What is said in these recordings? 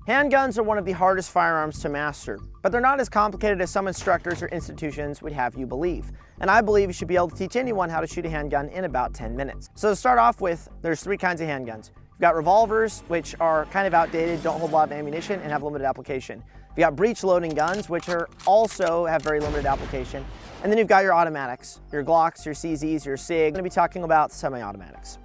Handguns are one of the hardest firearms to master, but they're not as complicated as some instructors or institutions would have you believe. And I believe you should be able to teach anyone how to shoot a handgun in about 10 minutes. So to start off with, there's three kinds of handguns. You've got revolvers, which are kind of outdated, don't hold a lot of ammunition, and have limited application. You've got breech loading guns, which are also have very limited application. And then you've got your automatics, your Glocks, your CZs, your SIG. I'm going to be talking about semi-automatics.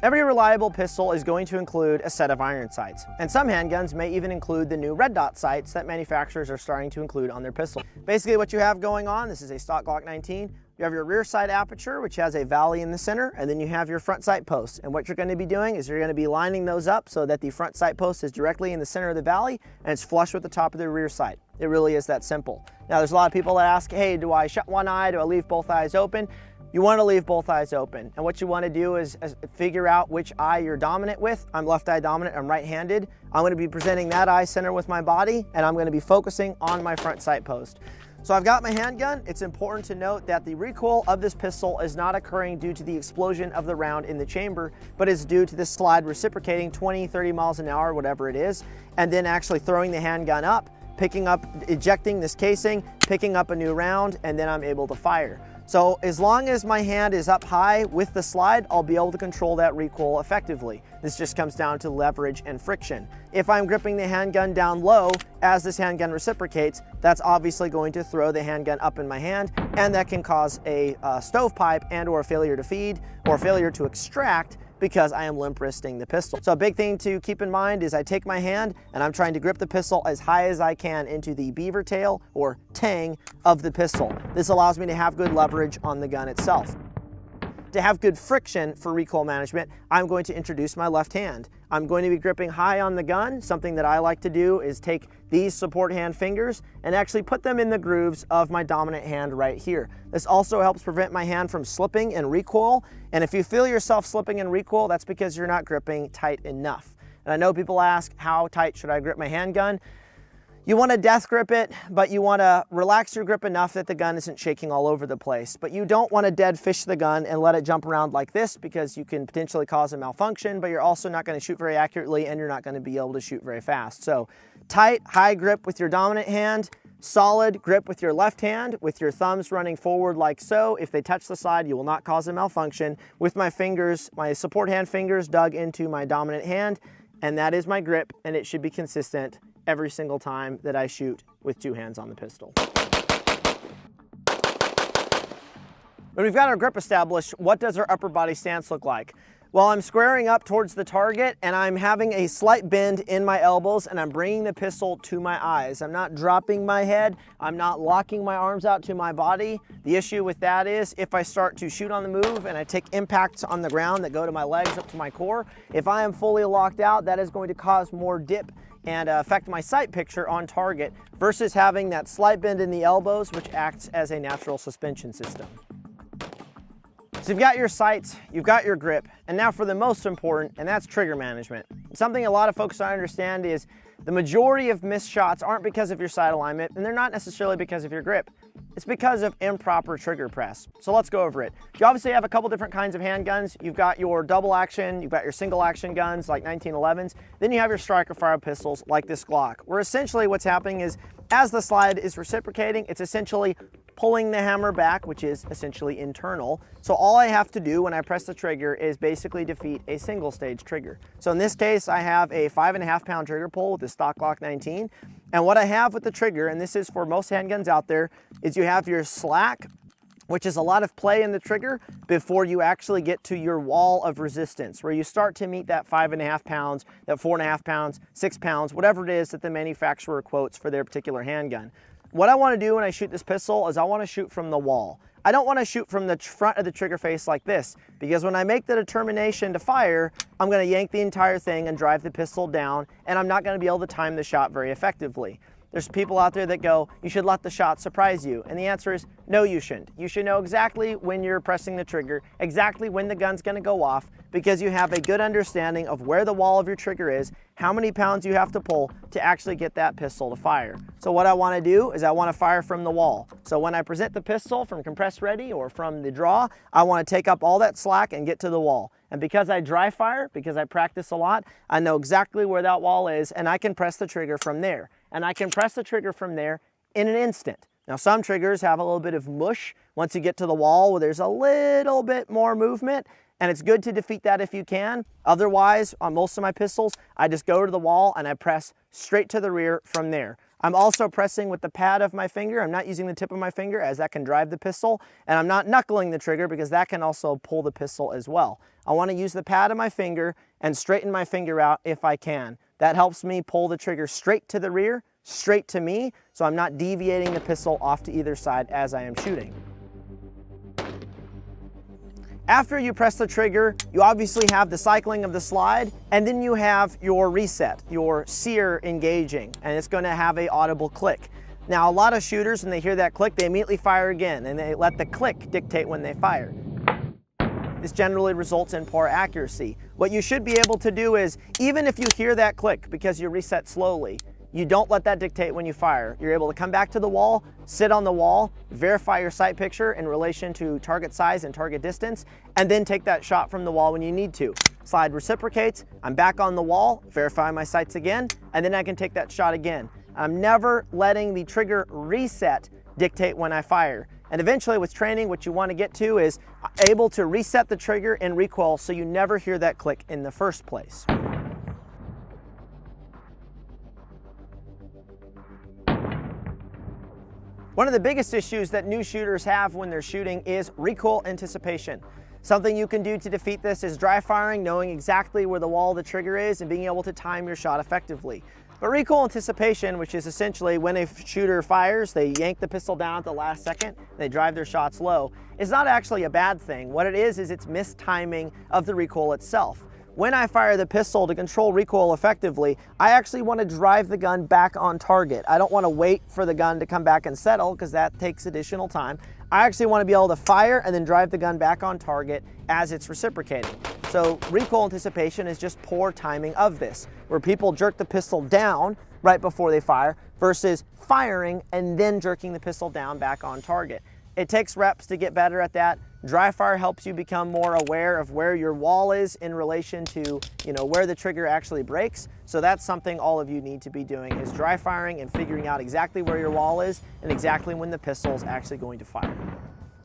Every reliable pistol is going to include a set of iron sights, and some handguns may even include the new red dot sights that manufacturers are starting to include on their pistol. Basically what you have going on, this is a stock Glock 19, you have your rear sight aperture, which has a valley in the center, and then you have your front sight post. And what you're going to be doing is you're going to be lining those up so that the front sight post is directly in the center of the valley, and it's flush with the top of the rear sight. It really is that simple. Now there's a lot of people that ask, hey, do I shut one eye, do I leave both eyes open? You want to leave both eyes open, and what you want to do is figure out which eye you're dominant with. I'm left eye dominant, I'm right-handed. I'm going to be presenting that eye center with my body, and I'm going to be focusing on my front sight post. So I've got my handgun. It's important to note that the recoil of this pistol is not occurring due to the explosion of the round in the chamber, but is due to this slide reciprocating 20, 30 miles an hour, whatever it is, and then actually throwing the handgun up, picking up, ejecting this casing, picking up a new round, and then I'm able to fire. So as long as my hand is up high with the slide, I'll be able to control that recoil effectively. This just comes down to leverage and friction. If I'm gripping the handgun down low, as this handgun reciprocates, that's obviously going to throw the handgun up in my hand, and that can cause a stovepipe and or a failure to feed or failure to extract because I am limp wristing the pistol. So a big thing to keep in mind is I take my hand and I'm trying to grip the pistol as high as I can into the beaver tail or tang of the pistol. This allows me to have good leverage on the gun itself. To have good friction for recoil management, I'm going to introduce my left hand. I'm going to be gripping high on the gun. Something that I like to do is take these support hand fingers and actually put them in the grooves of my dominant hand right here. This also helps prevent my hand from slipping and recoil. And if you feel yourself slipping and recoil, that's because you're not gripping tight enough. And I know people ask, how tight should I grip my handgun? You want to death grip it, but you want to relax your grip enough that the gun isn't shaking all over the place. But you don't want to dead fish the gun and let it jump around like this because you can potentially cause a malfunction, but you're also not going to shoot very accurately and you're not going to be able to shoot very fast. So tight, high grip with your dominant hand, solid grip with your left hand, with your thumbs running forward like so. If they touch the side, you will not cause a malfunction. With my fingers, my support hand fingers dug into my dominant hand, and that is my grip, and it should be consistent every single time that I shoot with two hands on the pistol. When we've got our grip established, what does our upper body stance look like? Well, I'm squaring up towards the target and I'm having a slight bend in my elbows and I'm bringing the pistol to my eyes. I'm not dropping my head. I'm not locking my arms out to my body. The issue with that is if I start to shoot on the move and I take impacts on the ground that go to my legs up to my core, if I am fully locked out, that is going to cause more dip and affect my sight picture on target versus having that slight bend in the elbows, which acts as a natural suspension system. So you've got your sights, you've got your grip, and now for the most important, and that's trigger management. Something a lot of folks don't understand is the majority of missed shots aren't because of your sight alignment, and they're not necessarily because of your grip. It's because of improper trigger press. So let's go over it. You obviously have a couple different kinds of handguns. You've got your double action, you've got your single action guns like 1911s, then you have your striker fire pistols like this Glock, where essentially what's happening is as the slide is reciprocating, it's essentially pulling the hammer back, which is essentially internal. So all I have to do when I press the trigger is basically defeat a single stage trigger. So in this case, I have a 5.5 pound trigger pull with the stock Glock 19. And what I have with the trigger, and this is for most handguns out there, is you have your slack, which is a lot of play in the trigger before you actually get to your wall of resistance, where you start to meet that 5.5 pounds, that 4.5 pounds, 6 pounds, whatever it is that the manufacturer quotes for their particular handgun. What I want to do when I shoot this pistol is I want to shoot from the wall. I don't want to shoot from the front of the trigger face like this, because when I make the determination to fire, I'm going to yank the entire thing and drive the pistol down, and I'm not going to be able to time the shot very effectively. There's people out there that go, you should let the shot surprise you. And the answer is, no, you shouldn't. You should know exactly when you're pressing the trigger, exactly when the gun's gonna go off, because you have a good understanding of where the wall of your trigger is, how many pounds you have to pull to actually get that pistol to fire. So what I wanna do is I wanna fire from the wall. So when I present the pistol from compressed ready or from the draw, I wanna take up all that slack and get to the wall. And because I dry fire, because I practice a lot, I know exactly where that wall is, and I can press the trigger from there. And I can press the trigger from there in an instant. Now some triggers have a little bit of mush once you get to the wall where there's a little bit more movement, and it's good to defeat that if you can. Otherwise, on most of my pistols, I just go to the wall and I press straight to the rear from there. I'm also pressing with the pad of my finger. I'm not using the tip of my finger, as that can drive the pistol, and I'm not knuckling the trigger because that can also pull the pistol as well. I want to use the pad of my finger and straighten my finger out if I can. That helps me pull the trigger straight to the rear, straight to me, so I'm not deviating the pistol off to either side as I am shooting. After you press the trigger, you obviously have the cycling of the slide, and then you have your reset, your sear engaging, and it's going to have an audible click. Now, a lot of shooters, when they hear that click, they immediately fire again, and they let the click dictate when they fire. This generally results in poor accuracy. What you should be able to do is, even if you hear that click because you reset slowly, you don't let that dictate when you fire. You're able to come back to the wall, sit on the wall, verify your sight picture in relation to target size and target distance, and then take that shot from the wall when you need to. Slide reciprocates, I'm back on the wall, verify my sights again, and then I can take that shot again. I'm never letting the trigger reset dictate when I fire. And eventually with training, what you want to get to is able to reset the trigger and recoil so you never hear that click in the first place. One of the biggest issues that new shooters have when they're shooting is recoil anticipation. Something you can do to defeat this is dry firing, knowing exactly where the wall of the trigger is and being able to time your shot effectively. But recoil anticipation, which is essentially when a shooter fires, they yank the pistol down at the last second, they drive their shots low, is not actually a bad thing. What it is it's mistiming of the recoil itself. When I fire the pistol to control recoil effectively, I actually want to drive the gun back on target. I don't want to wait for the gun to come back and settle because that takes additional time. I actually want to be able to fire and then drive the gun back on target as it's reciprocating. So recoil anticipation is just poor timing of this, where people jerk the pistol down right before they fire versus firing and then jerking the pistol down back on target. It takes reps to get better at that. Dry fire helps you become more aware of where your wall is in relation to, where the trigger actually breaks. So that's something all of you need to be doing, is dry firing and figuring out exactly where your wall is and exactly when the pistol is actually going to fire.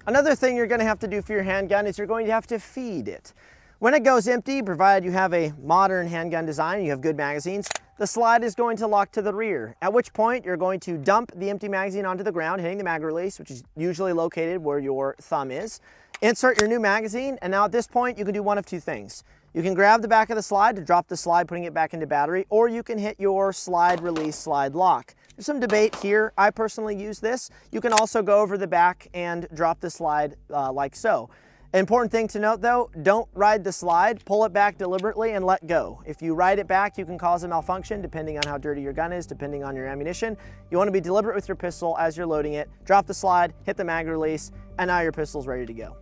Another thing you're going to have to do for your handgun is you're going to have to feed it. When it goes empty, provided you have a modern handgun design and you have good magazines, the slide is going to lock to the rear, at which point you're going to dump the empty magazine onto the ground, hitting the mag release, which is usually located where your thumb is. Insert your new magazine, and now at this point you can do one of two things. You can grab the back of the slide to drop the slide, putting it back into battery, or you can hit your slide release, slide lock. There's some debate here. I personally use this. You can also go over the back and drop the slide like so. Important thing to note though, don't ride the slide, pull it back deliberately and let go. If you ride it back, you can cause a malfunction depending on how dirty your gun is, depending on your ammunition. You want to be deliberate with your pistol as you're loading it. Drop the slide, hit the mag release, and now your pistol's ready to go.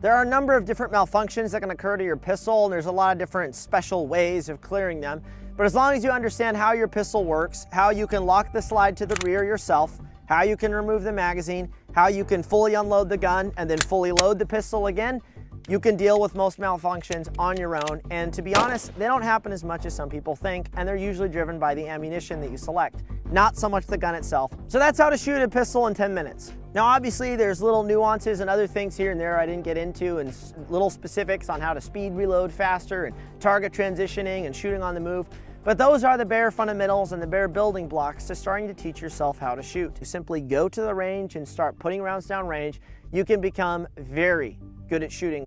There are a number of different malfunctions that can occur to your pistol, and there's a lot of different special ways of clearing them. But as long as you understand how your pistol works, how you can lock the slide to the rear yourself, how you can remove the magazine, how you can fully unload the gun and then fully load the pistol again, you can deal with most malfunctions on your own. And to be honest, they don't happen as much as some people think, and they're usually driven by the ammunition that you select, not so much the gun itself. So that's how to shoot a pistol in 10 minutes. Now obviously there's little nuances and other things here and there I didn't get into, and little specifics on how to speed reload faster and target transitioning and shooting on the move. But those are the bare fundamentals and the bare building blocks to starting to teach yourself how to shoot. To simply go to the range and start putting rounds down range, you can become very good at shooting.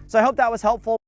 So I hope that was helpful.